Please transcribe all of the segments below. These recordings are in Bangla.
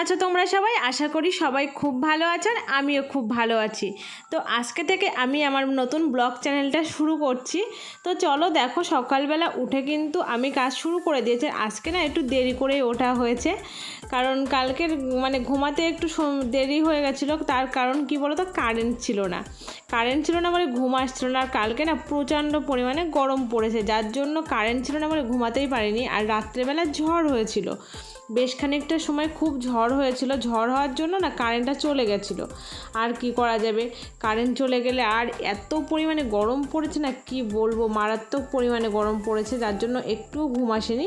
আছো তোমরা সবাই? আশা করি সবাই খুব ভালো আছেন, আমিও খুব ভালো আছি। তো আজকে থেকে আমি আমার নতুন ব্লগ চ্যানেলটা শুরু করছি। তো চলো দেখো, সকালবেলা উঠে কিন্তু আমি কাজ শুরু করে দিয়েছি। আজকে না একটু দেরি করেই ওঠা হয়েছে, কারণ কালকের ঘুমাতে একটু দেরি হয়ে গেছিলো। তার কারণ কি বলো তো, কারেন্ট ছিল না বলে ঘুম আসছিল না। আর কালকে না প্রচণ্ড পরিমাণে গরম পড়েছে, যার জন্য কারেন্ট ছিল না বলে ঘুমাতেই পারিনি। আর রাত্রেবেলা ঝড় হয়েছিল, বেশ খানিকটা সময় খুব ঝড় হয়েছিল। ঝড় হওয়ার জন্য না কারেন্টটা চলে গেছিলো। আর কি করা যাবে, কারেন্ট চলে গেলে আর এত পরিমাণে গরম পড়েছে না, কি বলবো, মারাত্মক পরিমাণে গরম পড়েছে, যার জন্য একটুও ঘুম আসেনি।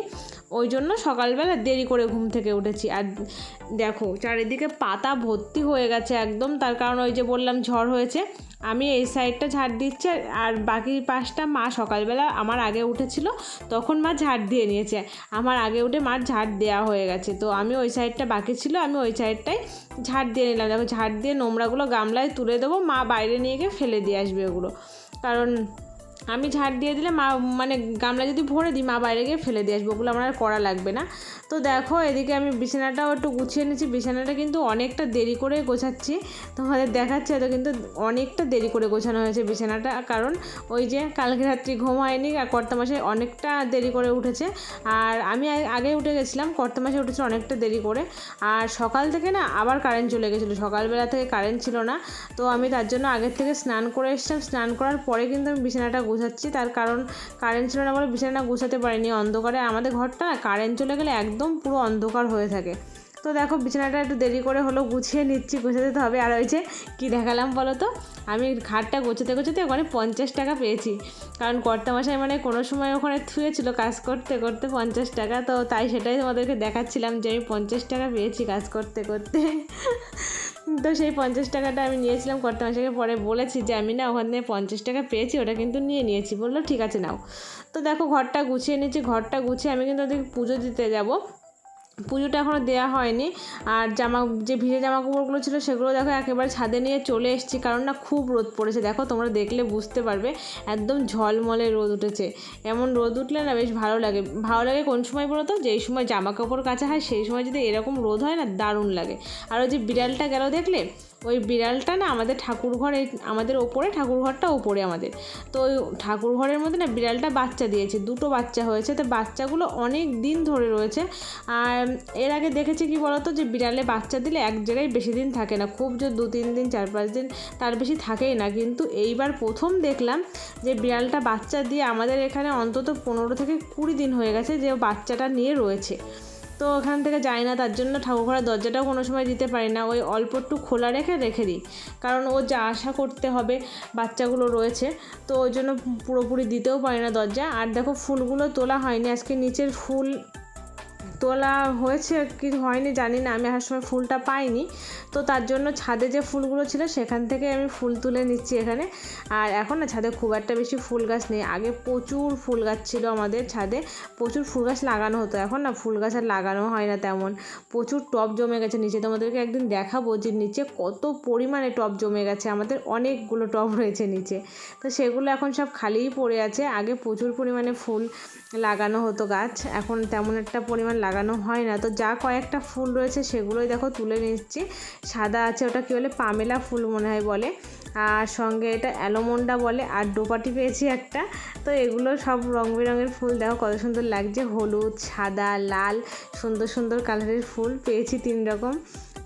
ওই জন্য সকালবেলা দেরি করে ঘুম থেকে উঠেছি। আর দেখো চারিদিকে পাতা ভর্তি হয়ে গেছে একদম, তার কারণ ওই যে বললাম ঝড় হয়েছে। আমি এই সাইডটা ঝাড় দিচ্ছি, আর বাকি পাশটা মা সকালবেলা আমার আগে উঠেছিল, তখন মা ঝাড় দিয়ে নিয়েছে। আমার আগে উঠে মার ঝাড় দেওয়া হয়ে গেছে, তো আমি ওই সাইডটা বাকি ছিল, আমি ওই সাইডটাই ঝাড় দিয়ে নিলাম। দেখো ঝাড় দিয়ে নোংরাগুলো গামলায় তুলে দেবো, মা বাইরে নিয়ে গিয়ে ফেলে দিয়ে আসবে ওগুলো। কারণ আমি ঝাড় দিয়ে দিলে মা, গামলা যদি ভরে দিই, মা বাইরে গিয়ে ফেলে দিয়ে আসবে, ওগুলো আমার আর করা লাগবে না। তো দেখো এদিকে আমি বিছানাটাও একটু গুছিয়ে নিচ্ছি। বিছানাটা কিন্তু অনেকটা দেরি করে গোছাচ্ছি, তোমাদের দেখাচ্ছি। তো কিন্তু অনেকটা দেরি করে গোছানো হয়েছে বিছানাটা, কারণ ওই যে কালকে রাত্রি ঘুম হয়নি, আর কর্তামশাই অনেকটা দেরি করে উঠেছে। আর আমি আগে উঠে গেছিলাম, কর্তামশাই উঠেছে অনেকটা দেরি করে। আর সকাল থেকে না আবার কারেন্ট চলে গেছিলো, সকালবেলা থেকে কারেন্ট ছিল না। তো আমি তার জন্য আগের থেকে স্নান করে এসেছিলাম, স্নান করার পরে কিন্তু আমি বিছানাটা গুছাচ্ছি। তার কারণ কারেন্ট ছিল না বলে বিছানা গুছাতে পারিনি অন্ধকারে। আমাদের ঘরটা না কারেন্ট চলে গেলে একদম পুরো অন্ধকার হয়ে থাকে। তো দেখো বিছানাটা একটু দেরি করে হলো গুছিয়ে নিচ্ছি, গুছাতে তো হবে। আর ওই যে কী দেখালাম বলো তো, আমি ঘাটটা গোছাতে ওখানে 50 টাকা পেয়েছি। কারণ কর্তামশাই কোনো সময় ওখানে থুয়েছিল কাজ করতে করতে 50 টাকা, তো তাই সেটাই তোমাদেরকে দেখাচ্ছিলাম যে আমি 50 টাকা পেয়েছি কাজ করতে করতে। তো সেই 50 টাকাটা আমি নিয়েছিলাম কর্তামশাইকে, পরে বলেছি যে আমি না ওখানে 50 টাকা পেয়েছি, ওটা কিন্তু নিয়েছি। বললো ঠিক আছে নাও। তো দেখো ঘরটা গুছিয়ে নিচ্ছি, ঘরটা গুছিয়ে আমি কিন্তু ওদেরকে পুজো দিতে যাব। পুজোটা এখনও দেওয়া হয়নি। আর যে ভিজে জামা কাপড়গুলো ছিল সেগুলো দেখো একেবারে ছাদে নিয়ে চলে এসেছি, কারণ না খুব রোদ পড়েছে। দেখো তোমরা দেখলে বুঝতে পারবে, একদম ঝলমলে রোদ উঠেছে। এমন রোদ উঠলে না বেশ ভালো লাগে। কোন সময় বলো তো, যেই সময় জামা কাপড় কাচা হয় সেই সময় যদি এরকম রোদ হয় না, দারুণ লাগে। আর ওই যে বিড়ালটা গেল দেখলে, ওই বিড়ালটা না আমাদের আমাদের ওপরে, ঠাকুরঘরটা ওপরে আমাদের। তো ওই ঠাকুরঘরের মধ্যে না বিড়ালটা বাচ্চা দিয়েছে, 2টো বাচ্চা হয়েছে। তো বাচ্চাগুলো অনেক দিন ধরে রয়েছে। আর এর আগে দেখেছি কি বলতো, যে বিড়ালে বাচ্চা দিলে এক জায়গায় বেশি দিন থাকে না, খুব যে 2-3 দিন 4-5 দিন, তার বেশি থাকেই না। কিন্তু এইবার প্রথম দেখলাম যে বিড়ালটা বাচ্চা দিয়ে আমাদের এখানে অন্তত 15 থেকে 20 দিন হয়ে গেছে যে বাচ্চাটা নিয়ে রয়েছে। তো ওখান থেকে যাই না, তার জন্য ঠাকুরঘরের দরজাটাও কোনো সময় দিতে পারি না, ওই অল্প একটু খোলা রেখে দিই। কারণ ও যা আশা করতে হবে, বাচ্চাগুলো রয়েছে, তো ওই জন্য পুরোপুরি দিতেও পারি না দরজা। আর দেখো ফুলগুলো তোলা হয়নি আজকে, নিচের ফুল তোলা হয়েছে কি হয়নি জানি না, আমি আসার সময় ফুলটা পাইনি। তো তার জন্য ছাদে যে ফুলগুলো ছিল সেখান থেকে আমি ফুল তুলে নিচ্ছি এখানে। আর এখন না ছাদে খুব একটা বেশি ফুল গাছ নেই, আগে প্রচুর ফুল গাছ ছিল আমাদের ছাদে, প্রচুর ফুল গাছ লাগানো হতো। এখন না ফুল গাছ আর লাগানো হয় না তেমন, প্রচুর টব জমে গেছে নিচে। তোমাদেরকে একদিন দেখাবো যে নিচে কত পরিমাণে টব জমে গেছে, আমাদের অনেকগুলো টব রয়েছে নিচে। তো সেগুলো এখন সব খালিই পড়ে আছে। আগে প্রচুর পরিমাণে ফুল লাগানো হতো গাছ, এখন তেমন একটা পরিমাণ লাগানো হয় না। তো যা কয়েকটা ফুল রয়েছে সেগুলোই দেখো তুলে নিচ্ছি। সাদা আছে, ওটা কী বলে, পামেলা ফুল মনে হয় বলে, আর সঙ্গে এটা অ্যালোমন্ডা বলে, আর ডোপাটি পেয়েছি একটা। তো এগুলো সব রং বেরঙের ফুল, দেখো কত সুন্দর লাগছে, হলুদ, সাদা, লাল, সুন্দর সুন্দর কালারের ফুল পেয়েছি 3 রকম।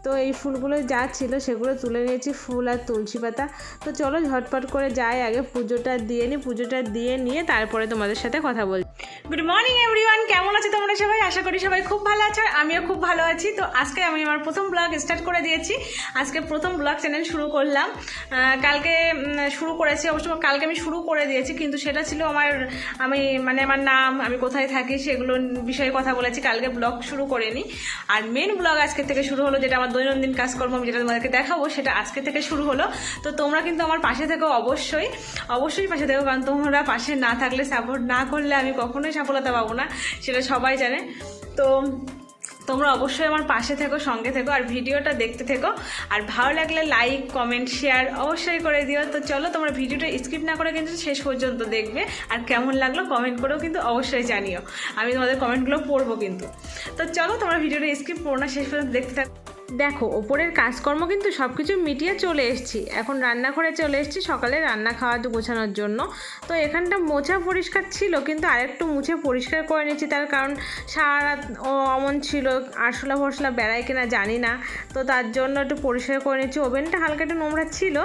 তো এই ফুলগুলো যা ছিল সেগুলো তুলে নিয়েছি, ফুল আর তুলসী পাতা। তো চলো ঝটপট করে যাই, আগে পুজোটা দিয়ে নিই। পুজোটা দিয়ে নিয়ে তারপরে তোমাদের সাথে কথা বলছি। গুড মর্নিং এভরিওয়ান, কেমন আছো তোমরা সবাই? আশা করি সবাই খুব ভালো আছো, আর আমিও খুব ভালো আছি। তো আজকে আমি আমার প্রথম ব্লগ স্টার্ট করে দিয়েছি, আজকে প্রথম ব্লগ চ্যানেল শুরু করলাম। কালকে শুরু করেছি, অবশ্য কালকে আমি শুরু করে দিয়েছি, কিন্তু সেটা ছিল আমার নাম, আমি কোথায় থাকি সেগুলো বিষয়ে কথা বলেছি, কালকে ব্লগ শুরু করিনি। আর মেন ব্লগ আজকে থেকে শুরু হলো, যেটা আমার দৈনন্দিন কাজকর্ম আমি যেটা তোমাদেরকে দেখাবো সেটা আজকে থেকে শুরু হলো। তো তোমরা কিন্তু আমার পাশে থেকো, অবশ্যই পাশে থেকো, কারণ তোমরা পাশে না থাকলে, সাপোর্ট না করলে আমি কখনোই সফলতা পাবো না, সেটা সবাই জানে। তো তোমরা অবশ্যই আমার পাশে থেকো, সঙ্গে থেকো, আর ভিডিওটা দেখতে থেকো। আর ভালো লাগলে লাইক, কমেন্ট, শেয়ার অবশ্যই করে দিও। তো চলো তোমরা ভিডিওটা স্কিপ না করে কিন্তু শেষ পর্যন্ত দেখবে, আর কেমন লাগলো কমেন্ট করেও কিন্তু অবশ্যই জানিও, আমি তোমাদের কমেন্টগুলো পড়বো কিন্তু। তো চলো তোমরা ভিডিওটা স্কিপ করো না, শেষ পর্যন্ত দেখতে থাকো। দেখো ওপরের কাজকর্ম কিন্তু সব কিছু মিটিয়ে চলে এসেছি, এখন রান্নাঘরে চলে এসেছি সকালে রান্না খাওয়া গোছানোর জন্য। তো এখানটা মোছা পরিষ্কার ছিল, কিন্তু আরেকটু মুছে পরিষ্কার করে নিচ্ছি, তার কারণ সারা রাত অমন ছিল, আরশোলা ফরশোলা বেড়ায় কিনা জানি না, তো তার জন্য একটু পরিষ্কার করে নিচ্ছি। ওভেনটা হালকা একটু নোংরা ছিল,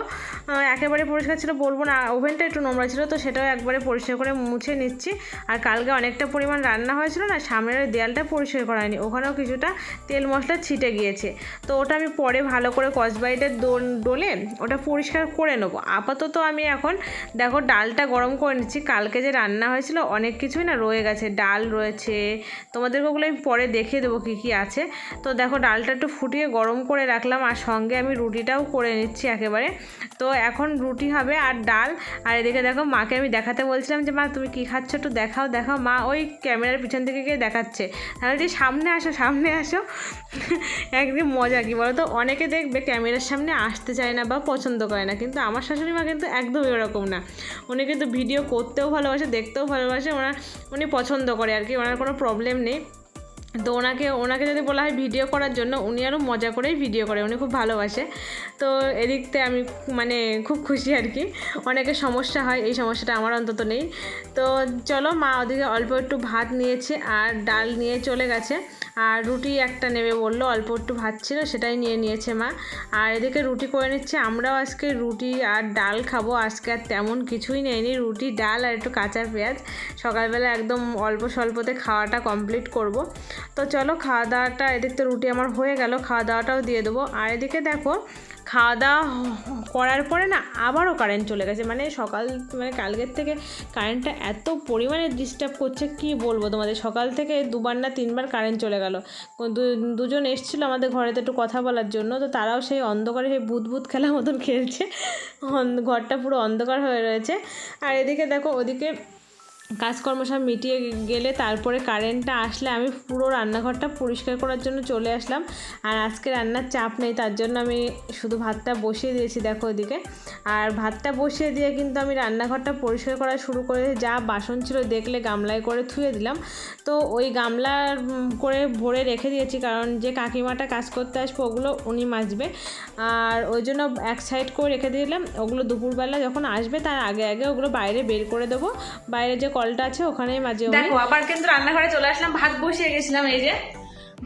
একেবারে পরিষ্কার ছিল বলবো না, ওভেনটা একটু নোংরা ছিল, তো সেটাও একবারে পরিষ্কার করে মুছে নিচ্ছি। আর কালকে অনেকটা পরিমাণ রান্না হয়েছিল না, সামনের দেয়ালটা পরিষ্কার করা হয়নি, ওখানেও কিছুটা তেল মশলা ছিটে গিয়েছে, তো ওটা আমি পরে ভালো করে কসবাইটে ডলে ওটা পরিষ্কার করে নেবো। আপাতত আমি এখন দেখো ডালটা গরম করে নিচ্ছি, কালকে যে রান্না হয়েছিল অনেক কিছুই না রয়ে গেছে, ডাল রয়েছে, তোমাদেরকে ওগুলো আমি পরে দেখিয়ে দেবো কী কী আছে। তো দেখো ডালটা একটু ফুটিয়ে গরম করে রাখলাম, আর সঙ্গে আমি রুটিটাও করে নিচ্ছি একেবারে। তো এখন রুটি হবে আর ডাল। আর এদিকে দেখো মাকে আমি দেখাতে বলছিলাম যে মা তুমি কী খাচ্ছ একটু দেখাও দেখাও, মা ওই ক্যামেরার পিছন থেকে গিয়ে দেখাচ্ছে, তাহলে যে সামনে আসো সামনে আসো। একদম মজা কি বলো তো, অনেকে দেখবে ক্যামেরার সামনে আসতে চায় না বা পছন্দ করে না, কিন্তু আমার শাশুড়ি মা কিন্তু একদমই ওরকম না, উনি কিন্তু ভিডিও করতেও ভালোবাসে, দেখতেও ভালোবাসে, উনি পছন্দ করে আর কি, ওনার কোনো প্রবলেম নেই। তো ওনাকে যদি বলা হয় ভিডিও করার জন্য, উনি আরও মজা করেই ভিডিও করে, উনি খুব ভালোবাসে। তো এদিকতে আমি মানে খুব খুশি আর কি, অনেকের সমস্যা হয়, এই সমস্যাটা আমার অন্তত নেই। তো চলো, মা ওদিকে অল্প একটু ভাত নিয়েছে আর ডাল নিয়ে চলে গেছে, আর রুটি একটা নেবে বললো, অল্প একটু ভাত ছিল সেটাই নিয়ে নিয়েছে মা। আর এদিকে রুটি করে নিচ্ছে, আমরাও আজকে রুটি আর ডাল খাবো, আজকে আর তেমন কিছুই নেয়নি, রুটি ডাল আর একটু কাঁচা পেঁয়াজ, সকালবেলা একদম অল্প স্বল্পতে খাওয়াটা কমপ্লিট করব। তো চলো খাওয়া দাওয়াটা, এদিক তো রুটি আমার হয়ে গেল, খাওয়া দাওয়াটাও দিয়ে দেবো। আর এদিকে দেখো খাওয়া দাওয়া করার পরে না আবারও কারেন্ট চলে গেছে, মানে কালকের থেকে কারেন্টটা এত পরিমাণে ডিস্টার্ব করছে কি বলবো তোমাদের, সকাল থেকে 2বার না 3বার কারেন্ট চলে গেল। দুজন এসেছিলো আমাদের ঘরেতে একটু কথা বলার জন্য, তো তারাও সেই অন্ধকারে সেই ভূত খেলার মতন খেলছে, ঘরটা পুরো অন্ধকার হয়ে রয়েছে। আর এদিকে দেখো ওদিকে কাজকর্ম সব মিটিয়ে গেলে তারপরে কারেন্টটা আসলে আমি পুরো রান্নাঘরটা পরিষ্কার করার জন্য চলে আসলাম। আর আজকে রান্নার চাপ নেই, তার জন্য আমি শুধু ভাতটা বসিয়ে দিয়েছি দেখো ওদিকে। আর ভাতটা বসিয়ে দিয়ে কিন্তু আমি রান্নাঘরটা পরিষ্কার করা শুরু করে, যা বাসন ছিল দেখলে গামলায় করে ধুয়ে দিলাম, তো ওই গামলা করে ভরে রেখে দিয়েছি, কারণ যে কাকিমাটা কাজ করতে আসবে ওগুলো উনি মাজবে, আর ওই জন্য এক সাইড করে রেখে দিলাম। ওগুলো দুপুরবেলা যখন আসবে তার আগে আগে ওগুলো বাইরে বের করে দেবো, বাইরে যে কলটা আছে ওখানেই মাঝে। দেখো আবার কিন্তু রান্নাঘরে চলে আসলাম, ভাত বসিয়ে গেছিলাম, এই যে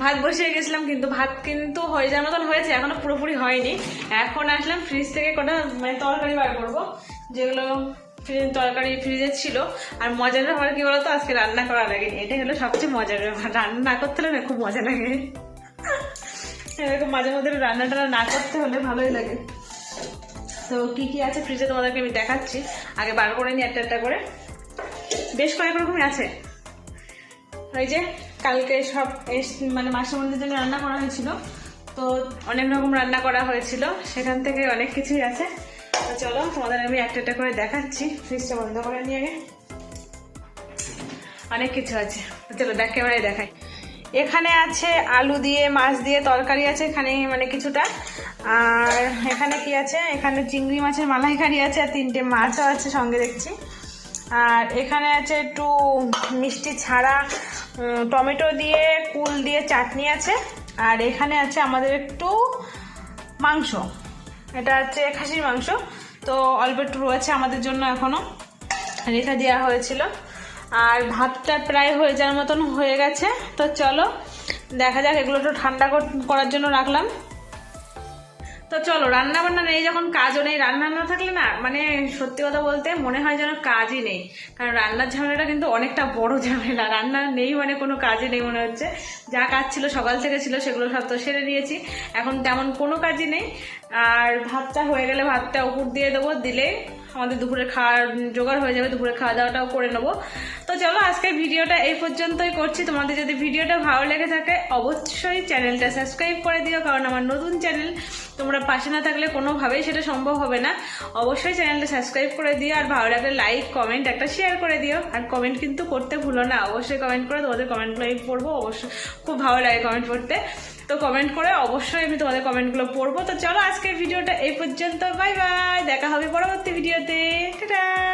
ভাত বসিয়ে গেছিলাম, কিন্তু ভাত কিন্তু হয়ে যাওয়ার মতন হয়েছে, এখনো পুরোপুরি হয়নি। এখন আসলাম ফ্রিজ থেকে কটা তরকারি বার করবো, যেগুলো তরকারি ফ্রিজে ছিল। আর মজার ব্যাপার কি বলতো, আজকে রান্না করা লাগেনি, এটাই হলো সবচেয়ে মজার ব্যাপার, রান্না না করতে হলে না খুব মজা লাগে, এরকম মাঝে মধ্যে রান্নাটা না করতে হলে ভালোই লাগে। তো কি কি আছে ফ্রিজে তোমাদেরকে আমি দেখাচ্ছি, আগে বার করে নিই একটা একটা করে, বেশ কয়েক রকমই আছে। ওই যে কালকে সব মাসের মধ্যে জন্য রান্না করা হয়েছিল, তো অনেক রকম রান্না করা হয়েছিল, সেখান থেকে অনেক কিছুই আছে। তো চলো তোমাদের আমি একটা একটা করে দেখাচ্ছি, ফ্রিজটা বন্ধ করে নিয়ে আগে, অনেক কিছু আছে, চলো একেবারে দেখাই। এখানে আছে আলু দিয়ে মাছ দিয়ে তরকারি আছে এখানে কিছুটা, আর এখানে কি আছে, এখানে চিংড়ি মাছের মালাইকারি আছে, আর 3টে মাছও আছে সঙ্গে দেখছি। আর এখানে আছে একটু মিষ্টি ছাড়া টমেটো দিয়ে কুল দিয়ে চাটনি আছে। আর এখানে আছে আমাদের একটু মাংস, এটা হচ্ছে খাসির মাংস, তো অল্প একটু রয়েছে আমাদের জন্য, এখনও রেখে দেওয়া হয়েছিল। আর ভাতটা প্রায় হয়ে যাওয়ার মতন হয়ে গেছে, তো চলো দেখা যাক, এগুলো একটু ঠান্ডা করার জন্য রাখলাম। তো চলো, রান্না বান্না নেই যখন কাজও নেই, রান্না না থাকলে না সত্যি কথা বলতে মনে হয় যেন কাজই নেই, কারণ রান্নার ঝামেলাটা কিন্তু অনেকটা বড় ঝামেলা, রান্না নেই কোনো কাজই নেই মনে হচ্ছে। যা কাজ ছিল সকাল থেকে ছিল সেগুলো সব তো সেরে নিয়েছি, এখন তেমন কোনো কাজই নেই। আর ভাতটা হয়ে গেলে ভাতটা উপর দিয়ে দেবো, দিলে আমাদের দুপুরে খাওয়ার জোগাড় হয়ে যাবে, দুপুরে খাওয়া দাওয়াটাও করে নেবো। তো চলো আজকের ভিডিওটা এই পর্যন্তই করছি, তোমাদের যদি ভিডিওটা ভালো লেগে থাকে অবশ্যই চ্যানেলটা সাবস্ক্রাইব করে দিও, কারণ আমার নতুন চ্যানেল, তোমরা পাশে না থাকলে কোনোভাবেই সেটা সম্ভব হবে না। অবশ্যই চ্যানেলটা সাবস্ক্রাইব করে দিও, আর ভালো লাগলে লাইক কমেন্ট একটা শেয়ার করে দিও, আর কমেন্ট কিন্তু করতে ভুলো না, অবশ্যই কমেন্ট করে, তোমাদের কমেন্টগুলো আমি পড়বো, অবশ্যই খুব ভালো লাগে কমেন্ট পড়তে, তো কমেন্ট করে অবশ্যই আমি তোমাদের কমেন্টগুলো পড়বো। তো চলো আজকের ভিডিওটা এই পর্যন্ত, বাই বাই, দেখা হবে পরবর্তী ভিডিওতে, টাটা।